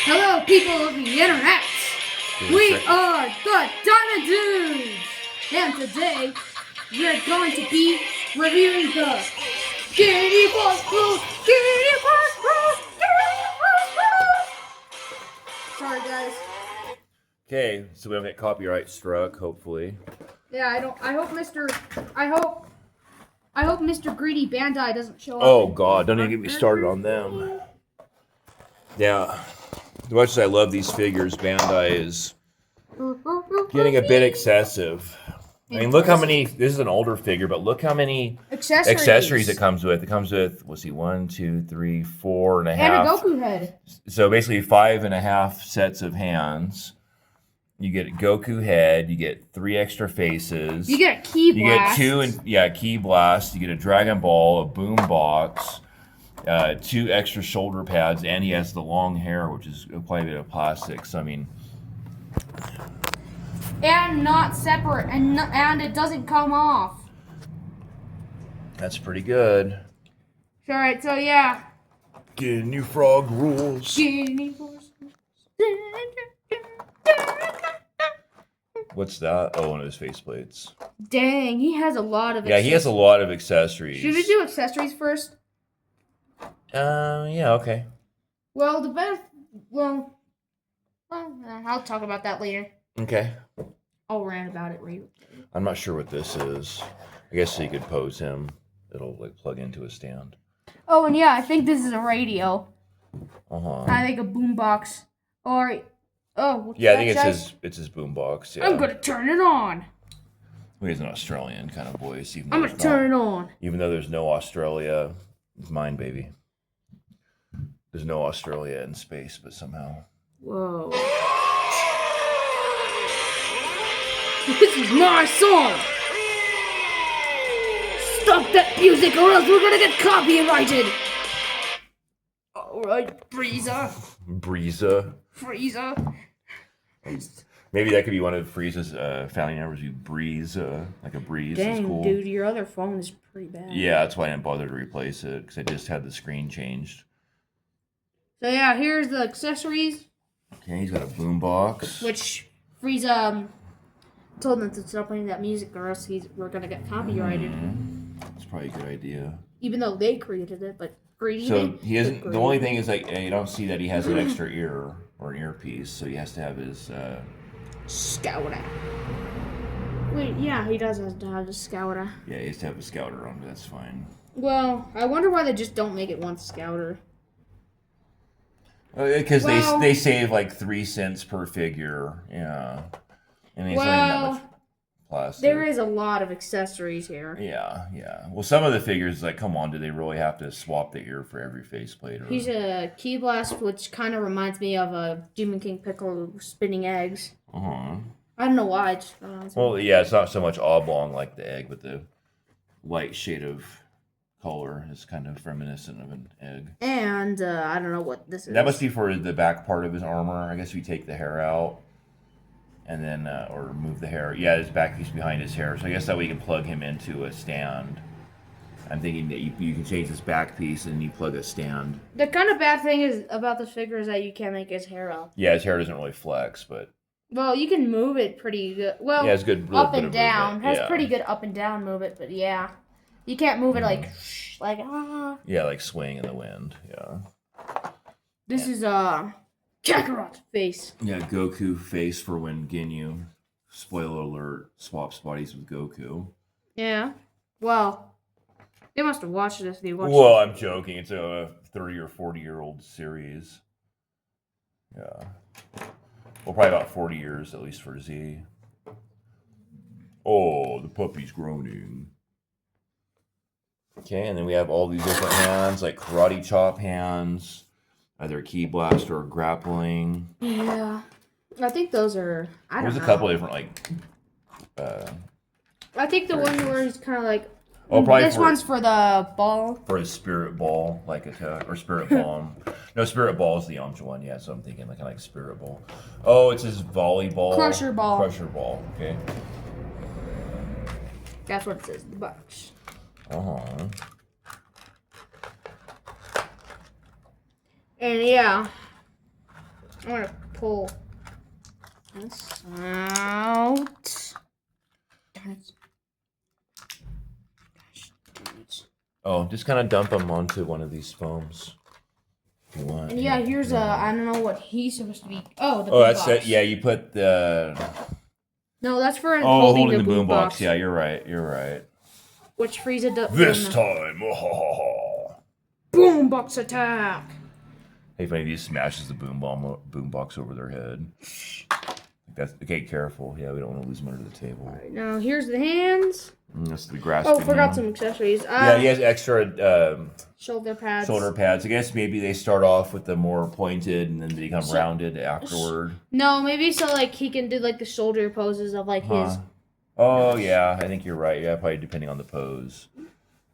Hello, people of the internet. We are the Diamond Dudes, and today we're going to be reviewing the Ginyu Force rules. Ginyu Force rules. Ginyu Force rules. Sorry, guys. Okay, so we don't get copyright struck, hopefully. Yeah, I don't. I hope Mr. Greedy Bandai doesn't show up. Oh God, don't even get me started on them. Yeah, as much as I love these figures, Bandai is getting a bit excessive. I mean, look how many. This is an older figure, but look how many accessories it comes with. It comes with, let's see, 1, 2, 3, 4 and a half. And a Goku head. So basically 5.5 sets of hands. You get a Goku head. You get 3 extra faces. You get a key blast. You get 2 key blast. You get a Dragon Ball, a boom box, 2 extra shoulder pads, and he has the long hair, which is quite a bit of plastic. So I mean, and not separate, and it doesn't come off. that's pretty good. All right, so yeah. Ginyu Frog rules. Ginyu Force. What's that? Oh, one of his faceplates. Dang, he has a lot of. Yeah, he has a lot of accessories. Should we do accessories first? Yeah, okay. Well, the best. Well, I'll talk about that later. Okay. I'll rant about it later. I'm not sure what this is. I guess so you could pose him. It'll like plug into a stand. Oh, and yeah, I think this is a radio. I think a boombox. Or yeah, I think it's his boombox. Yeah. I'm gonna turn it on. Well, he's an Australian kind of voice. I'm gonna turn it on. Even though there's no Australia, it's mine, baby. There's no Australia in space, but somehow. Whoa. This is my song! Stop that music or else we're gonna get copyrighted! Alright, Frieza. Maybe that could be one of Frieza's family members. You breeze, like a breeze. Dang, is cool. Dude, your other phone is pretty bad. Yeah, that's why I didn't bother to replace it, because I just had the screen changed. So yeah, here's the accessories. Okay, he's got a boombox. Which Frieza told them to stop playing that music or else we're gonna get copyrighted. That's probably a good idea. Even though they created it, but Greedy. So he isn't. The only thing is like you don't see that he has an extra ear or an earpiece, so he has to have his Scouter. Wait, yeah, he does have to have a Scouter. Yeah, he has to have a Scouter on, but that's fine. Well, I wonder why they just don't make it one Scouter. Because they save like 3 cents per figure. Yeah. And he's not even that much plastic. There is a lot of accessories here. Yeah. Well, some of the figures, like, come on, do they really have to swap the ear for every faceplate? He's a Key Blast, which kind of reminds me of a Demon King Piccolo spinning eggs. I don't know why. Well, yeah, it's not so much oblong like the egg, but the light shade of color is kind of reminiscent of an egg. And I don't know what this is. That must be for the back part of his armor. I guess we take the hair out. And then, or remove the hair. Yeah, his back piece behind his hair. So I guess that way you can plug him into a stand. I'm thinking that you can change his back piece and you plug a stand. The kind of bad thing is about this figure is that you can't make his hair up. Yeah, his hair doesn't really flex, but... Well, you can move it pretty good. Well, yeah, it's good. Up and down. Has pretty good up and down movement, but yeah. You can't move it like Yeah, like swing in the wind, yeah. This is Kakarot face. Yeah, Goku face for when Ginyu, spoiler alert, swaps bodies with Goku. Yeah. Well, they must have watched this. Well, I'm joking. It's a 30 or 40-year-old series. Yeah. Well, probably about 40 years, at least for Z. Oh, the puppy's groaning. Okay, and then we have all these different hands, like karate chop hands. Either key blast or grappling. Yeah. I think those are... I don't know. There's a couple of different, like... I think the one where he's kind of like... Oh, probably this one's for the ball. For his spirit ball, like attack. Or spirit bomb. No, spirit ball is the Yamcha one. Yeah, so I'm thinking like kind of like spirit ball. Oh, it's his volleyball. Crusher ball. Crusher ball, okay. That's what it says in the box. And yeah, I'm gonna pull this out. Darn it. Gosh, darn it. Oh, just kind of dump them onto one of these foams. If you want. And yeah, here's I don't know what he's supposed to be. Oh, the Oh, boom that's box. it. Yeah, you put the. No, that's for holding the the boom box. box. Yeah, you're right. You're right. Which frees it up. This time. Boom box attack. Hey, if anybody smashes the boom box over their head. That's okay. Careful. Yeah, we don't want to lose them under the table. All right, now here's the hands. That's the grass. Oh, forgot some accessories. Yeah, he has extra shoulder pads. shoulder pads. I guess maybe they start off with the more pointed and then they become rounded afterward. No, maybe so like he can do like the shoulder poses of like his. Oh yeah, I think you're right. Yeah, probably depending on the pose,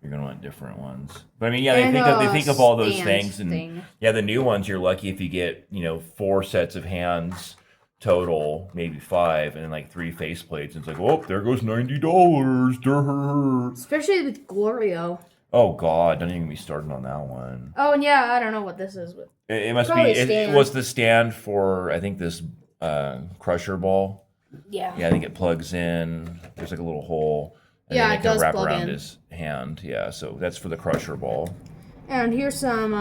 you're gonna want different ones. But I mean, yeah, they think of all those things, and yeah, the new ones you're lucky if you get 4 sets of hands total, maybe 5, and then like 3 faceplates. And it's like, oh, there goes $90. Especially with Glorio. Oh God, don't even get me started on that one. Oh and yeah, I don't know what this is, but it must be. It was the stand for I think this crusher ball. Yeah. Yeah, I think it plugs in. There's like a little hole. And yeah, then it does wrap plug around in. his hand. Yeah, so that's for the crusher ball. And here's some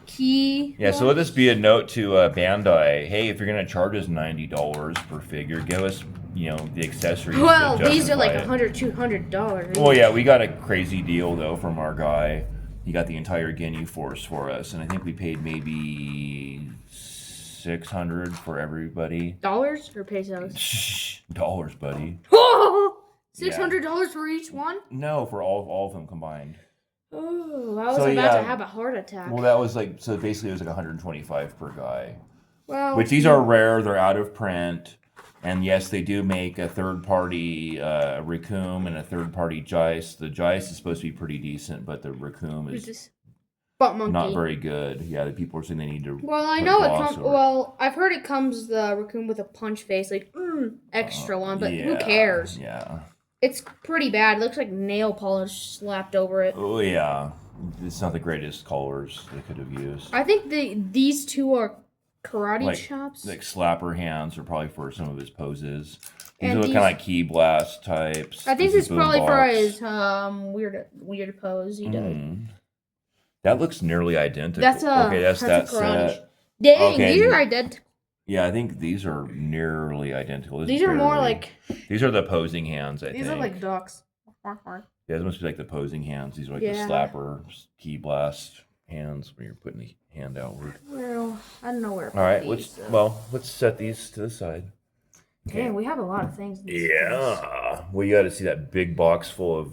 key. Yeah, so let this be a note to Bandai. Hey, if you're gonna charge us $90 per figure, give us the accessories. Well, to these are like justify $100, $200. Well, yeah, we got a crazy deal though from our guy. He got the entire Ginyu Force for us, and I think we paid maybe $600 for everybody. Dollars or pesos? Dollars, buddy. $600 for each one? No, for all of them combined. Oh, I was about to have a heart attack. Well, that was so basically it was like $125 per guy. Well, which these are rare, they're out of print. And yes, they do make a third-party Raccoon and a third-party Jice. The Jice is supposed to be pretty decent, but the Raccoon is not very good. Yeah, the people are saying they need to. Well, I know it comes. Well, I've heard it comes the Raccoon with a punch face, like extra one. But who cares? Yeah. It's pretty bad. It looks like nail polish slapped over it. Oh yeah, it's not the greatest colors they could have used. I think these two are karate chops. Like slapper hands are probably for some of his poses. These are kind of like key blast types. I think this is probably for his weird pose he does. That looks nearly identical. That's that set. Dang, these are identical. Yeah, I think these are nearly identical. These are more like... These are the posing hands, I think. These are like ducks. Yeah, these must be like the posing hands. These are like the slapper, key blast hands when you're putting the hand outward. Well, I don't know where. All right, let's set these to the side. Okay. Dang, we have a lot of things. Yeah. Well, you got to see that big box full of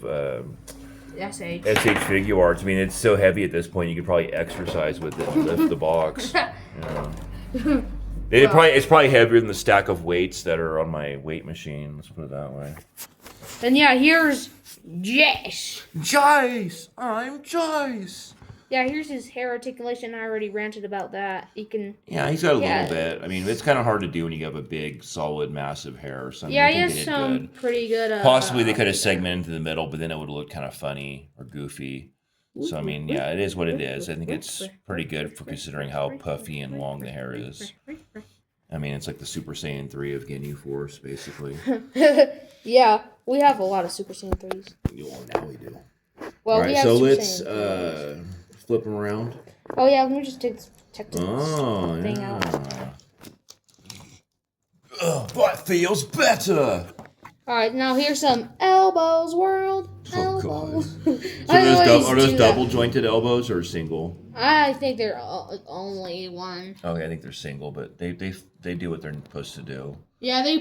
SH Figurarts. I mean, it's so heavy at this point, you could probably exercise with it and lift the box. Yeah. It's probably heavier than the stack of weights that are on my weight machine. Let's put it that way. And yeah, here's Jice. Jice! I'm Jice! Yeah, here's his hair articulation. I already ranted about that. Yeah, he's got a little bit. I mean, it's kind of hard to do when you have a big, solid, massive hair. So yeah, he has some pretty good... Possibly they could have segmented into the middle, but then it would have looked kind of funny or goofy. So, I mean, yeah, it is what it is. I think it's pretty good for considering how puffy and long the hair is. I mean, it's like the Super Saiyan 3 of Ginyu Force, basically. Yeah, we have a lot of Super Saiyan 3s. Well, now we do. Well, all right, so let's flip them around. Oh, yeah, let me just check this thing out. Butt feels better! Alright, now here's some elbows, world. Elbows. So are those double jointed elbows or single? I think they're only one. Okay, I think they're single, but they do what they're supposed to do. Yeah, they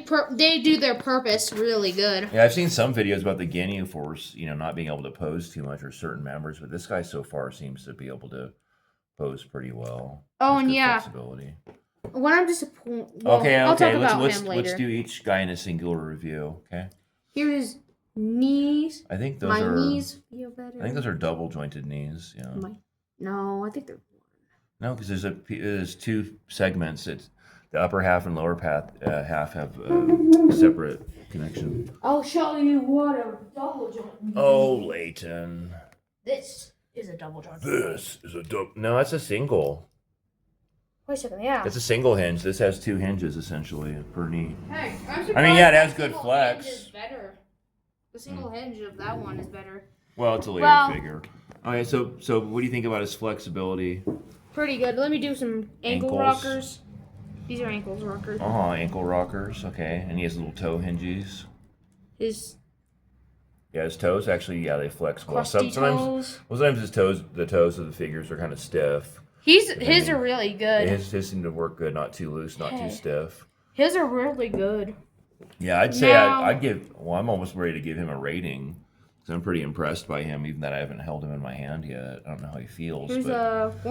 do their purpose really good. Yeah, I've seen some videos about the Ginyu Force, not being able to pose too much or certain members, but this guy so far seems to be able to pose pretty well. Oh, and yeah. Flexibility. When I'm disappointed. I'll talk about him later. Let's do each guy in a singular review. Okay. Here's his knees. I think those My knees feel better. I think those are double jointed knees. Yeah. No, I think they're one. No, because there's 2 segments. It's the upper half and lower half have separate connection. I'll show you what a double joint means. Oh, Leighton. This is a double joint. This is a double. No, that's a single. Wait a second, yeah. It's a single hinge. This has 2 hinges, essentially. Pretty neat. Hey, I'm surprised. I mean, yeah, it has the good single flex. hinge is better. The single hinge of that one is better. Well, it's a later figure. Okay, so what do you think about his flexibility? Pretty good. Let me do some ankle rockers. These are ankle rockers. Oh, ankle rockers. Okay, and he has little toe hinges. His toes actually, they flex well. toes. Sometimes his toes, the toes of the figures are kind of stiff. His are really good. His seem to work good, not too loose, not too stiff. His are really good. Yeah, I'd say I'd give. Well, I'm almost ready to give him a rating. So I'm pretty impressed by him, even that I haven't held him in my hand yet. I don't know how he feels. Here's ab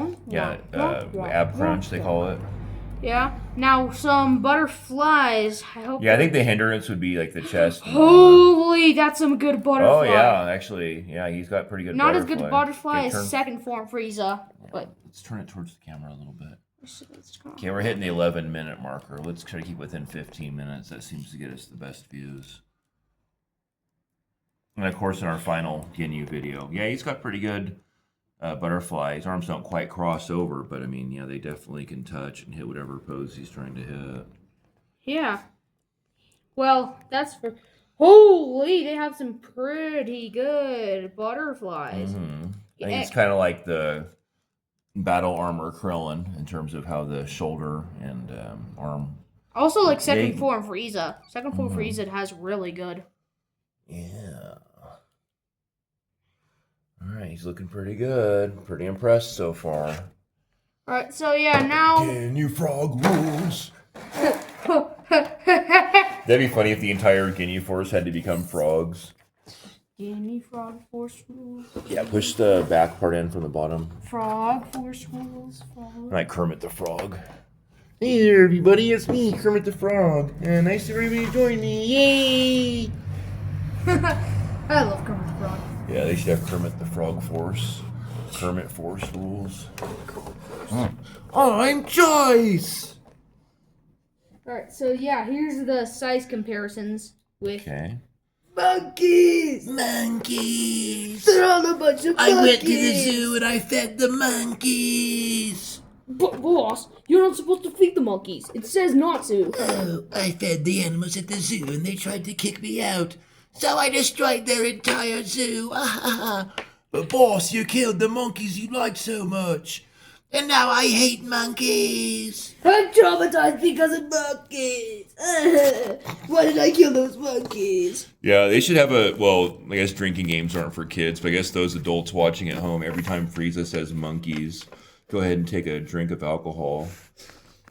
crunch they call it. Yeah. Now some butterflies. I think the hindrance would be like the chest. Holy, that's some good butterfly. Oh yeah, actually, he's got pretty good. Not as good butterfly as second form Frieza, but let's turn it towards the camera a little bit. Okay, we're hitting the 11-minute marker. Let's try to keep within 15 minutes. That seems to get us the best views. And of course, in our final Ginyu video, he's got pretty good butterfly. His arms don't quite cross over, but I mean, they definitely can touch and hit whatever pose he's trying to hit. Yeah. Well, that's for. Holy, they have some pretty good butterflies. Mm-hmm. I think it's kind of like the battle armor Krillin in terms of how the shoulder and arm. Also, like second form Frieza. Second form Frieza has really good. Yeah. Alright, he's looking pretty good. Pretty impressed so far. Alright, so now... Ginyu Frog rules! That'd be funny if the entire Ginyu Force had to become frogs. Ginyu Frog Force rules. Yeah, push the back part in from the bottom. Frog Force rules. Frog. Like Kermit the Frog. Hey there, everybody, it's me, Kermit the Frog. Nice to everybody join me. Yay! I love Kermit the Frog. Yeah, they should have Kermit the Frog Force. Kermit Force rules. I'm Jiece! Alright, so here's the size comparisons with... Okay. Monkeys! They're all a bunch of monkeys! I went to the zoo and I fed the monkeys! But boss, you're not supposed to feed the monkeys. It says not to. Oh, I fed the animals at the zoo and they tried to kick me out. So I destroyed their entire zoo. But boss, you killed the monkeys you liked so much. And now I hate monkeys. I'm traumatized because of monkeys. Why did I kill those monkeys? Yeah, they should have I guess drinking games aren't for kids, but I guess those adults watching at home, every time Frieza says monkeys, go ahead and take a drink of alcohol,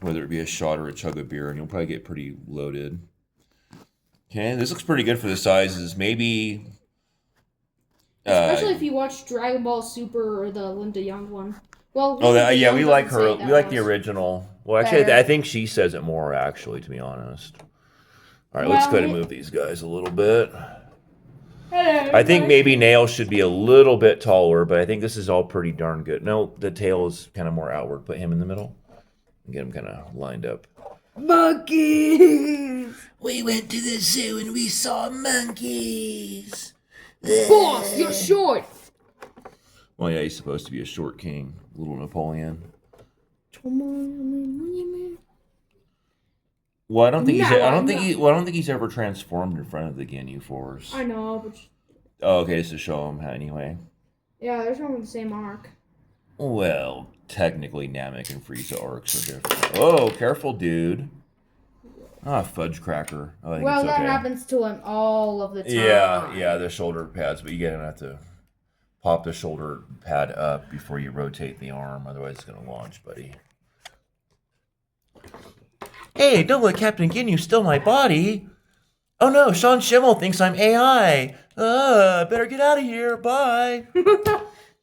whether it be a shot or a chug of beer, and you'll probably get pretty loaded. Okay, this looks pretty good for the sizes. Maybe... Especially if you watch Dragon Ball Super or the Linda Young one. Well, we like her. We like the original. Well, actually, I think she says it more, actually, to be honest. All right, let's go ahead and move these guys a little bit. I think maybe Nail should be a little bit taller, but I think this is all pretty darn good. No, the tail is kind of more outward. Put him in the middle. And get him kind of lined up. Monkeys! We went to the zoo and we saw monkeys. Boss, you're short. Well, yeah, he's supposed to be a short king, little Napoleon. Well, I don't think he's ever transformed in front of the Ginyu Force. I know, but. Oh, okay, just to show him anyway. Yeah, they're showing the same arc. Well, technically, Namek and Frieza arcs are different. Oh, careful, dude. Ah, fudge cracker. I think that happens to him all of the time. Yeah, the shoulder pads, but you're gonna have to pop the shoulder pad up before you rotate the arm, otherwise it's gonna launch, buddy. Hey, don't let Captain Ginyu steal my body. Oh no, Sean Schimmel thinks I'm AI. Better get out of here. Bye.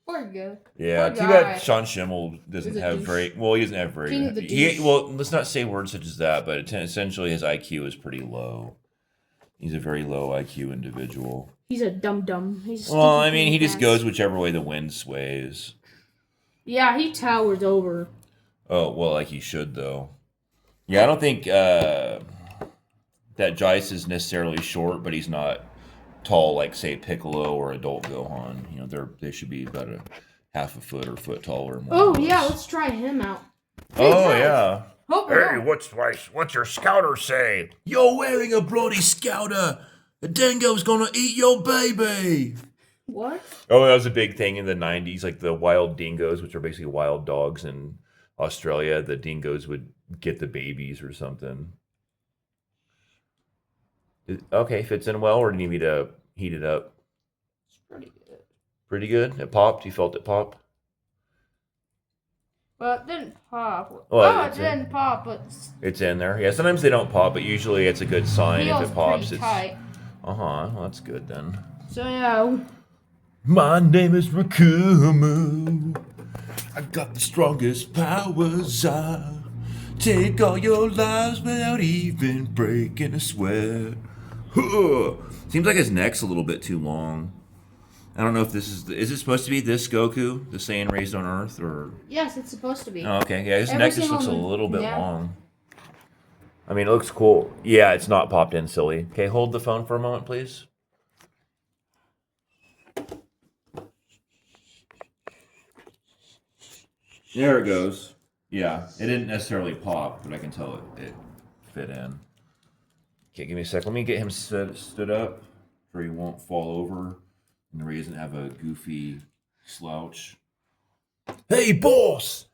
Poor guy. Yeah, too bad Sean Schimmel doesn't have very... Well, he doesn't have very... let's not say words such as that, but essentially his IQ is pretty low. He's a very low IQ individual. He's a dum-dum. Well, I mean, he just goes whichever way the wind sways. Yeah, he towers over. Oh, well, like he should, though. Yeah, I don't think that Jice is necessarily short, but he's not tall like, say, Piccolo or adult Gohan. You know, they should be about a half a foot or foot taller. More let's try him out. Oh, yeah. Hope Hey, what's your scouter say? You're wearing a bloody scouter. A dingo's gonna eat your baby. What? Oh, that was a big thing in the 90s, like the wild dingoes, which are basically wild dogs in Australia. The dingoes would get the babies or something. Okay, fits in well, or do you need me to heat it up? It's pretty good. Pretty good? It popped? You felt it pop? Well, it didn't pop. Well, it it's didn't pop, but It's in there. Yeah, sometimes they don't pop, but usually it's a good sign if feels it pops. pretty tight. Well, that's good then. So yeah, My name is Rakumu. I got the strongest powers. I take all your lives without even breaking a sweat. Seems like his neck's a little bit too long. I don't know if this is it supposed to be this Goku, the Saiyan raised on Earth, or? yes, it's supposed to be. Oh, okay, yeah, his Every neck just single looks a one. little bit Yeah. long. I mean, it looks cool. Yeah, it's not popped in, silly. Okay, hold the phone for a moment, please. There it goes. Yeah, it didn't necessarily pop, but I can tell it fit in. Okay, give me a sec. Let me get him stood up so he won't fall over and he doesn't have a goofy slouch. Hey, boss!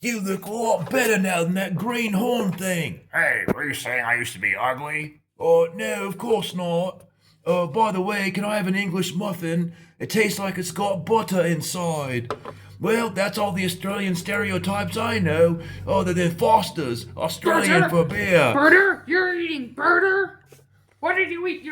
You look a lot better now than that green horn thing. Hey, were you saying I used to be ugly? Oh, no, of course not. By the way, can I have an English muffin? It tastes like it's got butter inside. Well, that's all the Australian stereotypes I know, other than Foster's, Australian for beer. Burger? You're eating burger? What did you eat?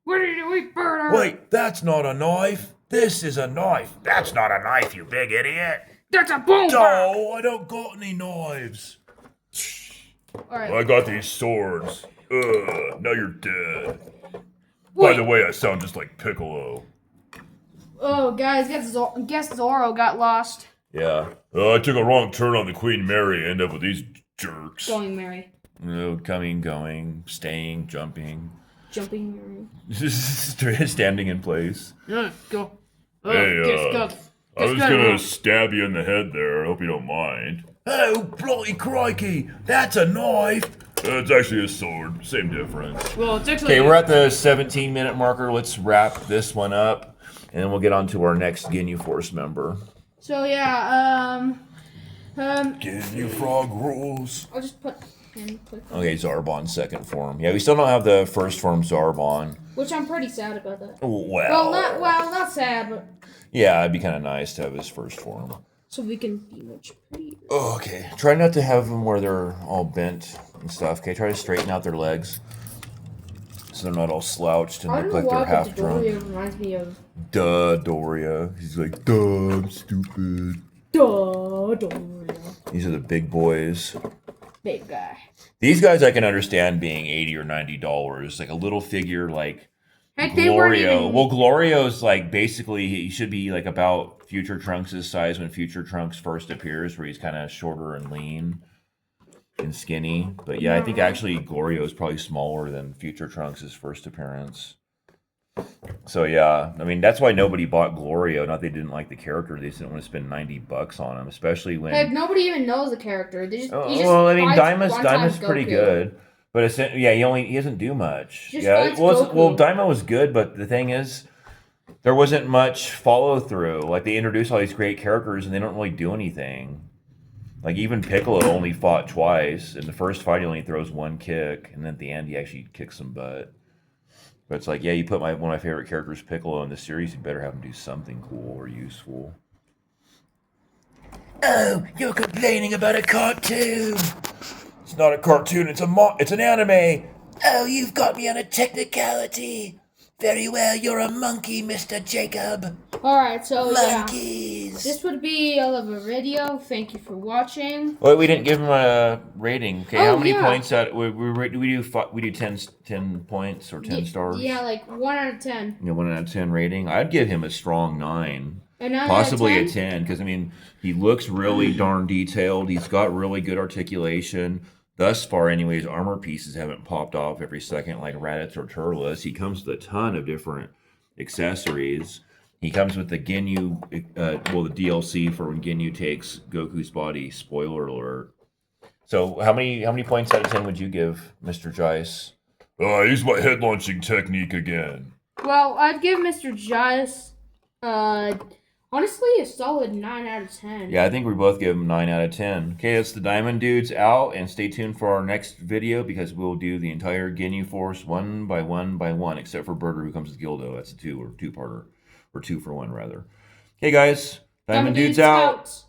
What did you eat, burger? Wait, that's not a knife. This is a knife. That's not a knife, you big idiot. That's a boom. Oh, I don't got any knives. All right. I got these swords. Now you're dead. Wait. By the way, I sound just like Piccolo. Oh, guys, guess Zorro got lost. Yeah. I took a wrong turn on the Queen Mary, end up with these jerks. Going Mary. Coming, going, staying, jumping, Jumping Mary. standing in place. Go. Hey, go. I was gonna stab you in the head there. I hope you don't mind. Oh, bloody crikey, that's a knife. It's actually a sword. Same difference. Well, it's actually. Okay, we're at the 17-minute marker. Let's wrap this one up, and then we'll get on to our next Ginyu Force member. So yeah, Ginyu Frog rules. I'll just put and click on Okay, Zarbon's second form. Yeah, we still don't have the first form Zarbon. which I'm pretty sad about that. Well, Not sad, but yeah, it'd be kind of nice to have his first form. so we can be much prettier. Okay, try not to have them where they're all bent and stuff. Okay, try to straighten out their legs so they're not all slouched and I look don't know like they're why, half but drunk. Doria reminds me of Duh, Doria. He's like, duh, I'm stupid. Doria. These are the big boys. Big guy. These guys I can understand being $80 or $90. Like a little figure like Heck, they weren't Glorio. even. Well, Glorio's like basically he should be like about Future Trunks' size when Future Trunks first appears, where he's kind of shorter and lean and skinny. But yeah, I think actually Glorio is probably smaller than Future Trunks' first appearance. So yeah, I mean that's why nobody bought Glorio. Not they didn't like the character; they just didn't want to spend $90 on him, especially when. Heck, nobody even knows the character. They just, he just Well, I mean, fights Daima's one-time pretty Goku. good, but he doesn't do much. Just Yeah, fights Goku. Daima was good, but the thing is, there wasn't much follow through. Like they introduce all these great characters, and they don't really do anything. Like even Piccolo only fought twice. In the first fight, he only throws one kick, and then at the end, he actually kicks some butt. But it's like, yeah, you put one of my favorite characters, Piccolo, in the series, you better have him do something cool or useful. Oh, you're complaining about a cartoon. It's not a cartoon, it's an anime. Oh, you've got me on a technicality. Very well, you're a monkey, Mr. Jacob. Alright, so yeah. Monkeys. This would be all of a video. Thank you for watching. Wait, we didn't give him a rating. Okay, how many yeah. points out? We do 10 points or 10 stars. Yeah, like 1 out of 10. 1 out of 10 rating. I'd give him a strong 9, And 9 possibly out a of 10? 10, because I mean he looks really darn detailed. He's got really good articulation. Thus far, anyways, armor pieces haven't popped off every second like Raditz or Turles. He comes with a ton of different accessories. He comes with the Ginyu, the DLC for when Ginyu takes Goku's body. Spoiler alert. So how many points out of 10 would you give Mr. Jice? I used my head launching technique again. Well, I'd give Mr. Jice, honestly, a solid 9 out of 10. Yeah, I think we both give him 9 out of 10. Okay, that's the Diamond Dudes out, and stay tuned for our next video because we'll do the entire Ginyu Force one by one, except for Burger who comes with Gildo. That's a two-parter, or 2 for 1 rather. Okay, guys, Diamond Dudes out.